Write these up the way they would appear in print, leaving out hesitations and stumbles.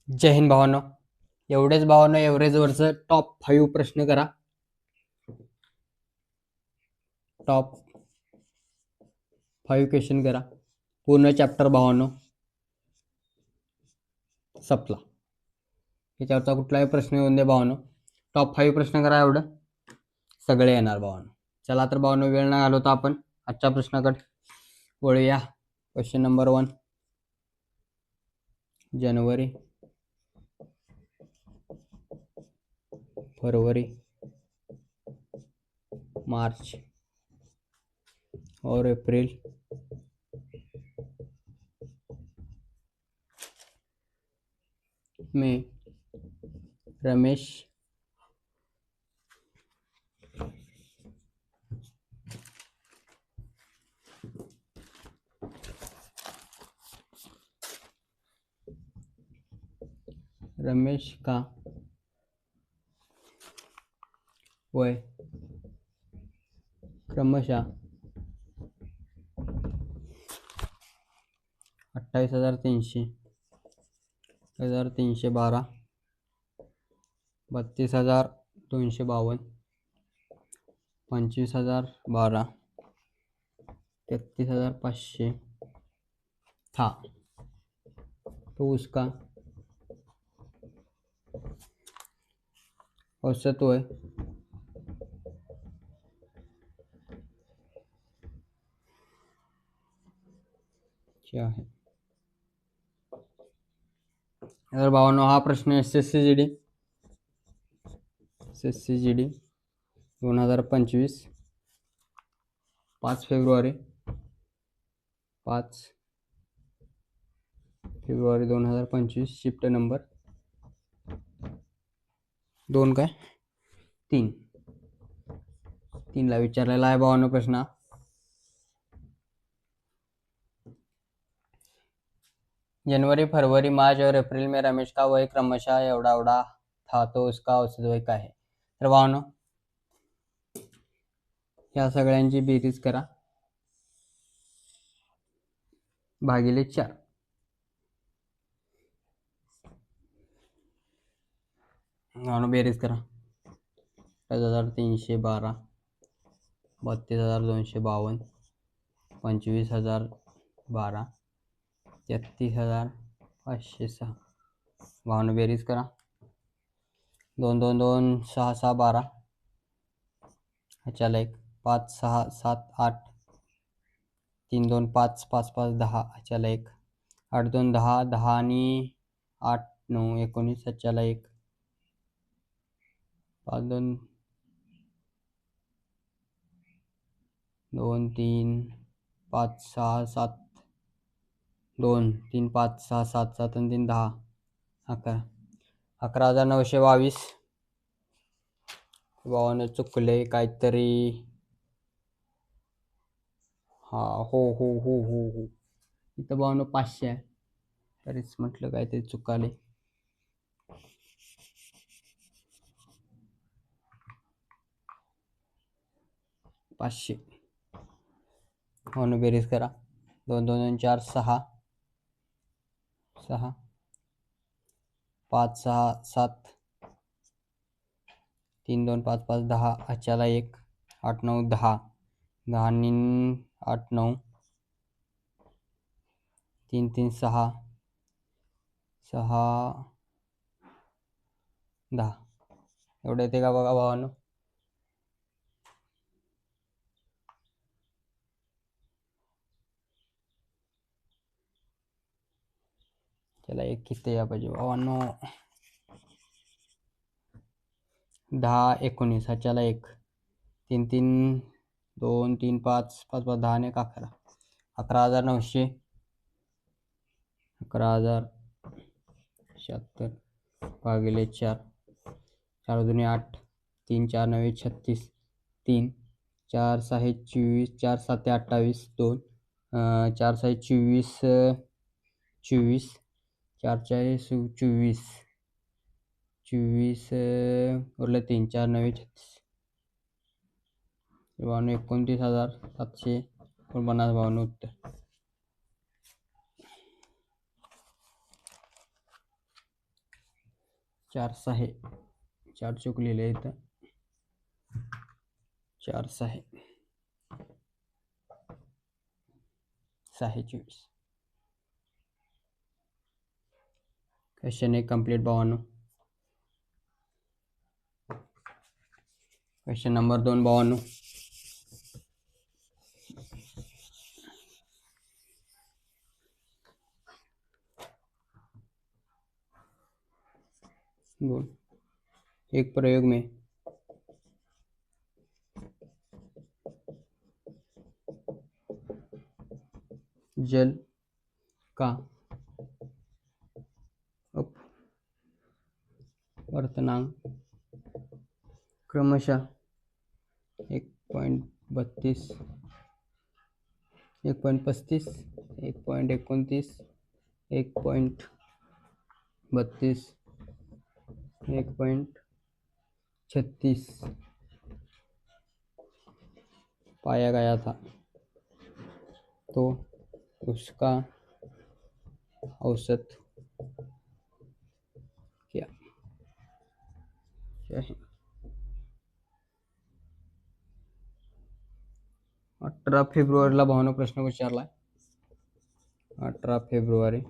जय हिंद भावांनो. एवढेच भावांनो, एव्हरेजवरचं टॉप 5 प्रश्न करा. टॉप 5 क्वेश्चन करा. पूर्ण चॅप्टर भावांनो संपला. याच्यावरचा कुठलाही प्रश्न येऊन दे भावांनो, टॉप 5 प्रश्न करा. एवढं सगळे येणार भावांनो. चला तर भावांनो, वेळ न घालवता आपण आजच्या प्रश्नाकडे वळूया. Question number 1. January, February, March और अप्रैल में रमेश का वय क्रमशः 28,300, 3,312, 32,252, 25,012, 33,500 था, तो उसका औसत वय क्या है. तर भावांनो, हा प्रश्न S S C G D 2025, 5 फेब्रुवारी 2025, शिफ्ट नंबर 3 ला विचारलेला आहे भावांनो प्रश्न. जनवरी, फरवरी, मार्च और अप्रैल में रमेश का वय क्रमशः एवढा एवढा था, तो उसका औसत वय काय आहे. तर भावांनो, या सगळ्यांची बेरीज करा भागिले 4. भावांनो, बेरीज करा. 28,312, 32,252, 25,012, 33,506. भावांनो, बेरीज करा. 2 2 2 6 6 12, ह्याच्याला 1, 5 6 7 8, 3 2 5 5 5 10, ह्याच्याला 1, 8 2 10 10 आणि 8 9 19, ह्याच्याला 1, 5 2 2 3 5 6 7 2 3 5 6 7 7 आणि 3 10 11, 11,922. भावानं चुकले काहीतरी. हा, हो हो हो हो हो, इथं भावानं 500 आहे, तरीच म्हटलं काहीतरी चुकाले. पाचशे. भावानं बेरीज करा. 2 2 2 4 6 6, 5 6 7, 3 2 5 5 10, ह्याच्याला 1, 8 9 10, 10 आणि 8 9, 3 3 6 6 10. एवढं येते का बघा भावानं. त्याला 1 किती या पाहिजे भावांनो. 10 19, ह्याच्याला 1, 3 3 2 3 5 5 5 10 आणि 11, 11,900, 11,076 भागिले 4, 4 2 8, 3 4 9 36, 3 4 6 24, 4 7 28, 2 4 6 24 24, 4 4 24 24 उरले 3 4 9 36. भावानं 29,749 भावानं उत्तर. 4 6 4 चुकलेले इथं 4 6 6 24. क्वेश्चन 1 कंप्लीट भावांनो. क्वेश्चन नंबर 2 भावांनो. एक प्रयोग में जल का अपवर्तनांक क्रमशः 1.32 1.35 1.29 1.32 1.36 पाया गया था, तो उसका औसत क्या है? 18 फेब्रुवारीला भावना प्रश्न विचारला. 18 फेब्रुवारी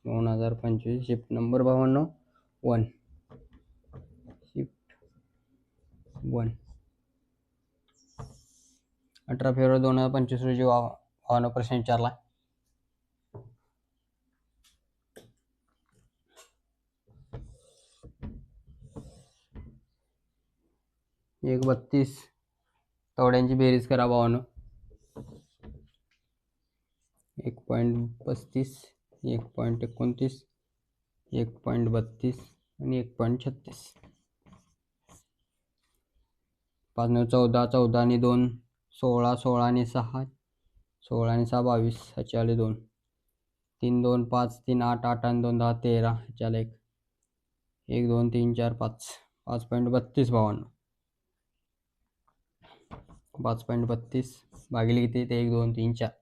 2025. शिफ्ट नंबर भावांनो 1. शिफ्ट 1. 18 फेब्रुवारी 2025 रोजी भावना प्रश्न विचारला. एक 32 तवड्यांची बेरीज करा भावांनो. 1.35 1.29 1.32 आणि 1.36. 5 9 14 14 आणि 2 16 16 आणि 6 16 आणि 6 22 ह्याच्यावाले 2 3 2 5 3 8 8 आणि 2 10 13 ह्याच्याला 1 1 2 3 4 5 5.32 भावांनो. 5.32 भागिले किती ते 1 2 3 4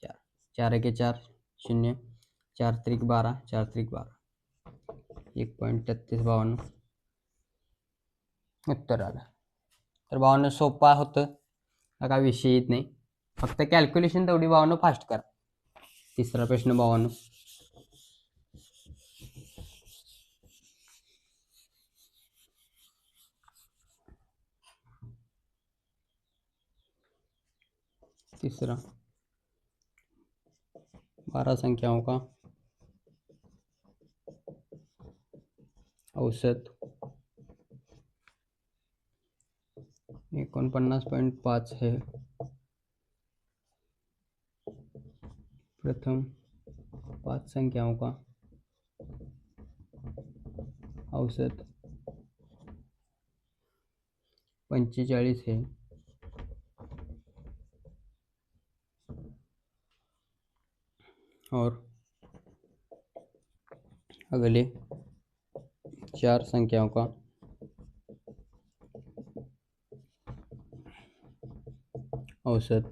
4 4 1 4 0 4 त्रिक 12 4 त्रिक 12 1.33 भावांनो उत्तर आलं. तर भावांनो सोपा होतं, काय विषय येत नाही, फक्त कॅल्क्युलेशन तेवढी भावांनो फास्ट करा. तिसरा प्रश्न भावांनो. तीसरा 12 संख्याओं का औसत 49.5 है. प्रथम 5 संख्याओं का औसत 45 है. और अगले 4 संख्याओं का औसत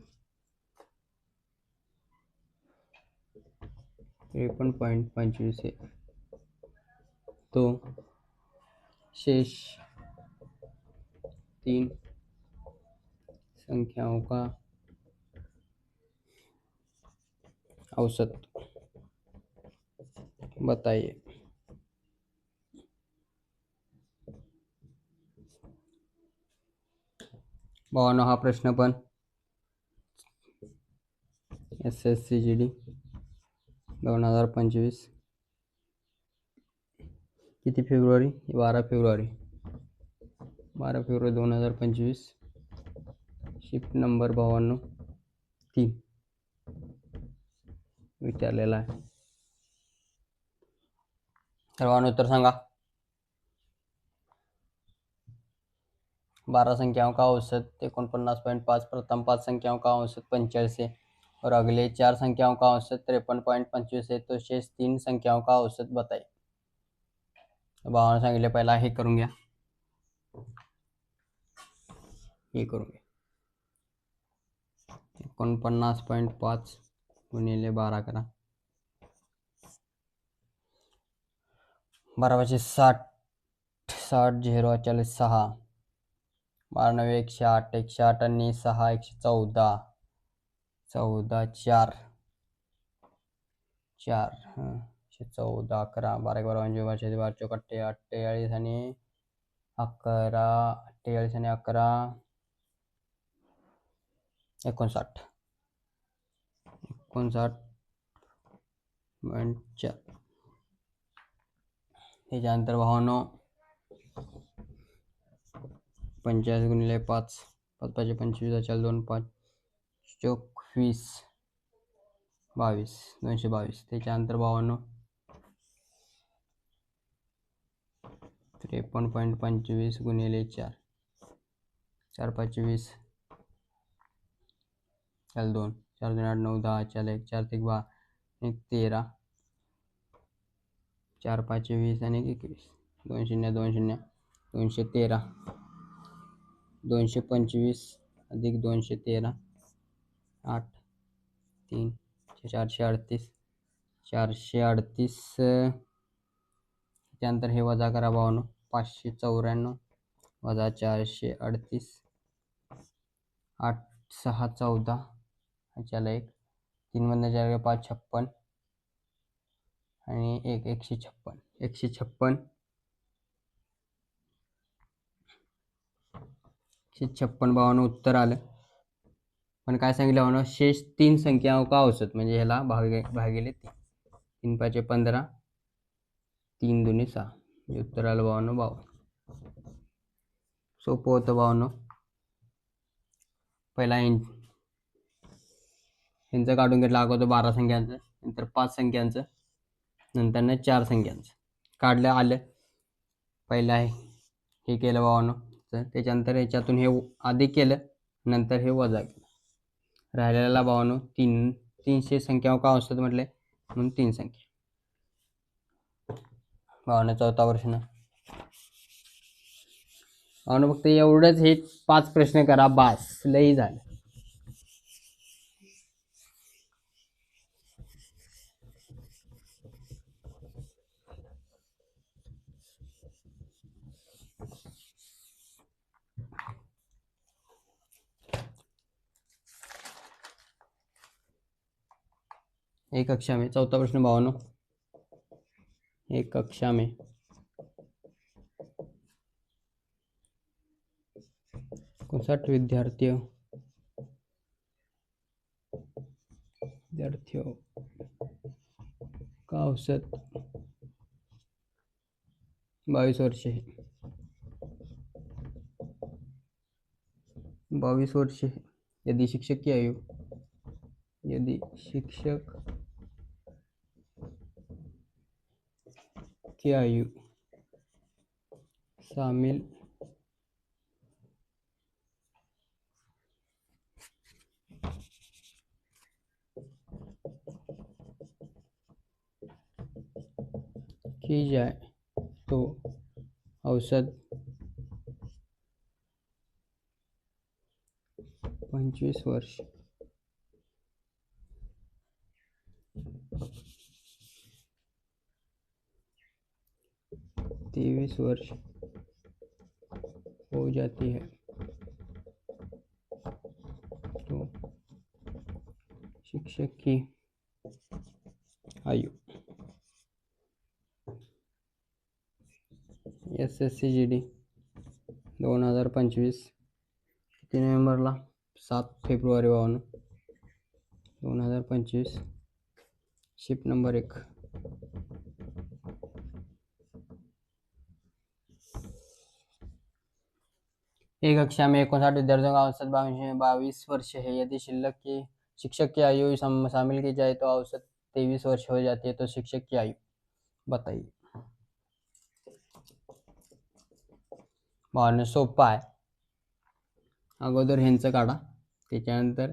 53.25 है. तो शेष 3 संख्याओं का औसत बताइए. भावांनो हा प्रश्न पण SSCGD 2025 किती फेब्रुवारी 12 फेब्रुवारी 2025. शिफ्ट नंबर भावांनो 3 विचारलेला आहे. सर्वांना उत्तर सांगा. 12 संख्याओं का औसत 49.5, प्रथम 5 संख्याओं का औसत 45 है और अगले 4 संख्याओं का औसत 53.25 है. तो शेष 3 संख्याओं का औसत बताइए. भावांना सांगितले पहिला हे करून घ्या, हे करून घ्या. 49.5 गुणिले 12 करा, 12 × 60 60 0 40 6 12 9 108 108 आणि 6 114 14 4 4 114 11 12 12 म्हणजे 12 चौक 48 आणि 11 48 आणि 11 59 59.4 त्याच्यानंतर भावानो 45 गुणिले 5 5 5 25 4 2 5 चौक 20 22 222 त्याच्यानंतर भावानो 53.25 गुणिले 4 4 5 20 4 2 4 2 8 9 10 4 1 4 3 12 1 13 4 5 20 आणि 21 2 0 2 0 213 225 अधिक 213 8 3 438 438 त्यानंतर हे वजा करा भावानो 594 वजा 438 8 6 14 चला 1 3 मधनं 4 5 56 आणि 1 156 156 156 भावानं उत्तर आलं. पण काय सांगितलं भावानं शेष 3 संख्या का औसत म्हणजे ह्याला भागिले 3 5 15 3 2 6 उत्तर आलं भावानं 52. सोपं होतं भावानं. पहिला ह्यांचं काढून घेतलं अगोदर 12 संख्यांचं नंतर 5 संख्यांचं नंतर 4 संख्यांचं काढलं आलं. पहिला हे केलं भावानं तर त्याच्यानंतर ह्याच्यातून हे अधिक केलं नंतर हे वजा केलं. राहिलेला भावानं 300 संख्या का औसत म्हटले म्हणून 3 संख्या. भावानं चौथा प्रश्न भावानं फक्त एवढंच हे 5 प्रश्न करा बास लई झालं. एक कक्षा में चौथा प्रश्न भावानो एक कक्षा में 59 विद्यार्थियों का औसत 22 वर्ष है. 22 वर्ष है. यदि शिक्षक की आयु शामिल की जाए तो औसत 25 वर्ष 23 वर्ष हो जाती है तो शिक्षक की आयु SSCGD 2025 किती नोव्हेंबरला 7 फेब्रुवारी 2025 शिप नंबर 1. एक कक्षा में 59 विद्यार्थियों का औसत 22 वर्ष है. यदि शिक्षक की आयु शामिल की जाए तो औसत 23 वर्ष हो जाती है. तो शिक्षक की आयु बताइए. भावानं सोपा आहे. अगोदर ह्यांचं काढा त्याच्यानंतर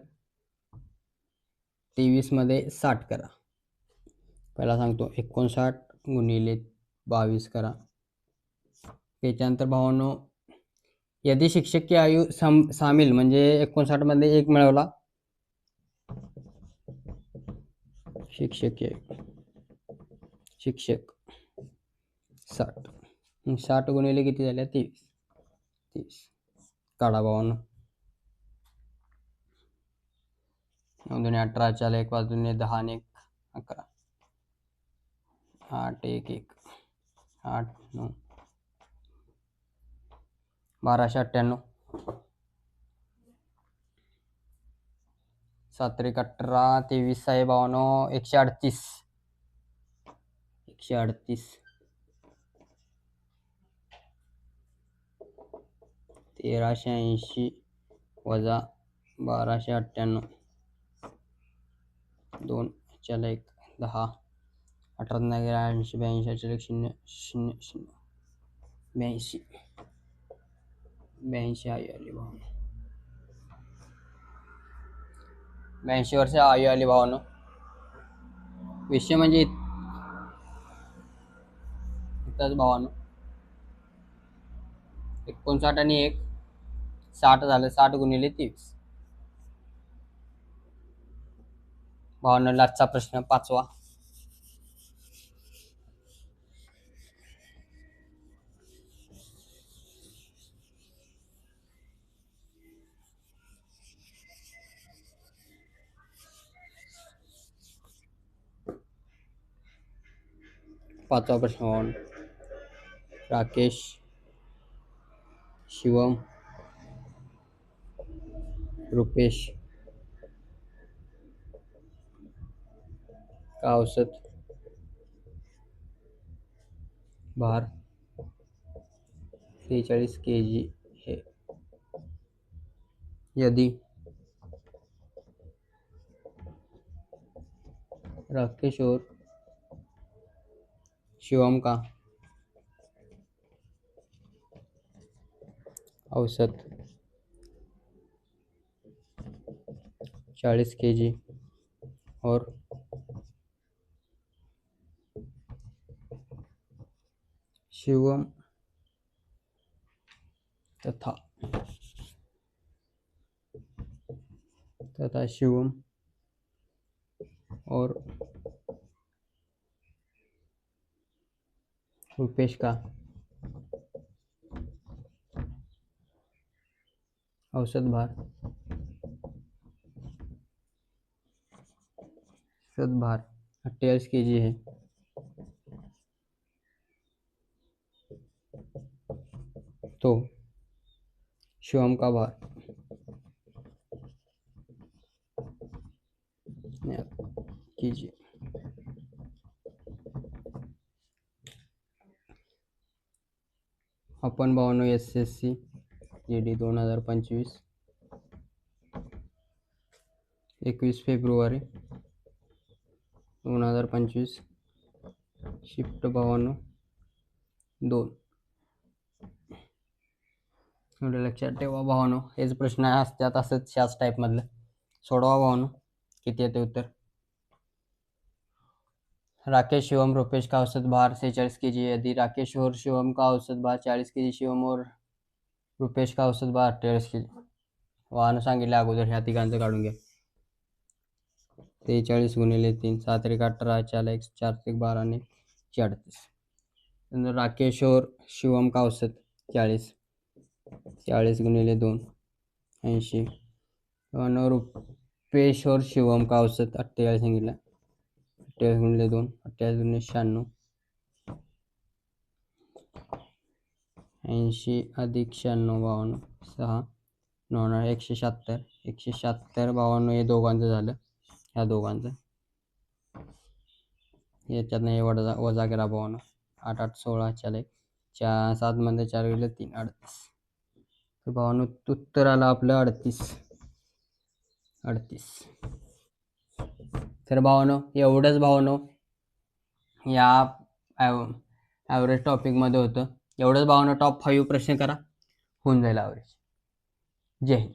23 मध्ये 60 करा. पहिला सांगतो 59 गुणिले 22 करा. त्याच्यानंतर भावानो यदि शिक्षक की आयु शामिल म्हणजे 59 मध्ये 1 मिळवला शिक्षक 60 60 गुणिले किती झाल्या 23. 23 काढा भावानं. 9 18 4 1 5 10 आणि 1 11 8 1 1 8 9 1298 7 3 18 23 आहे भावानो 138 1380 वजा 1298 2 4 1 10 18 80 82 0 0 0 82 82 आयु आली भावानो. 82 वर्ष आयु आली भावानो. विषय म्हणजे इथंच भावानो 59 आणि 1 60 झालं. 60 गुणिले 23 भावानो. लास्टचा प्रश्न 5वा. प्रश्न भावानो. राकेश, शिवम, रुपेश का औसत भार 43 kg है यदि राकेश और शिवम का औसत 40 kg और शिवम तथा शिवम और रुपेश का औसत भार 28 kg है तो शिवम का भार कीजिए. आपण भावानो SSC GD 2025 21 फेब्रुवारी 2025 शिफ्ट भावानो 2 एवढं लक्षात ठेवा भावानो. हेच प्रश्न असतात असंच ह्याच टाईपमधलं सोडवा भावानो. किती येते उत्तर. राकेश, शिवम, रुपेश का औसत भार 46 kg यदि राकेश और शिवम का औसत भार 40 kg, शिवम और रुपेश का औसत भार 48 kg. वाहन सांगितलं अगोदर. ह्या तिघांचं काढून घ्या. 43 गुणिले 3 7 1 18 4 1 4 1 12 आणि 38. राकेश और शिवम का औसत 40 गुणिले 2 80 और रुपेश और शिवम का औसत 48 सांगितलं. 28 गुणिले 2 28 गुणिले 96 80 अधिक 96 52 6 9 176 52. हे दोघांचं झालं. ह्या दोघांचं याच्यातनं हे वजा करा भावानं. 8 8 16 4 7 मध्ये 4 गेले 3 38. तर भावानं उत्तर आलं आपलं 38. तर भावानं एवढंच भावानं या ॲव्हरेज टॉपिकमध्ये होतं. एवढंच भावानं टॉप 5 प्रश्न करा, होऊन जाईल ॲव्हरेज. जय हिंद.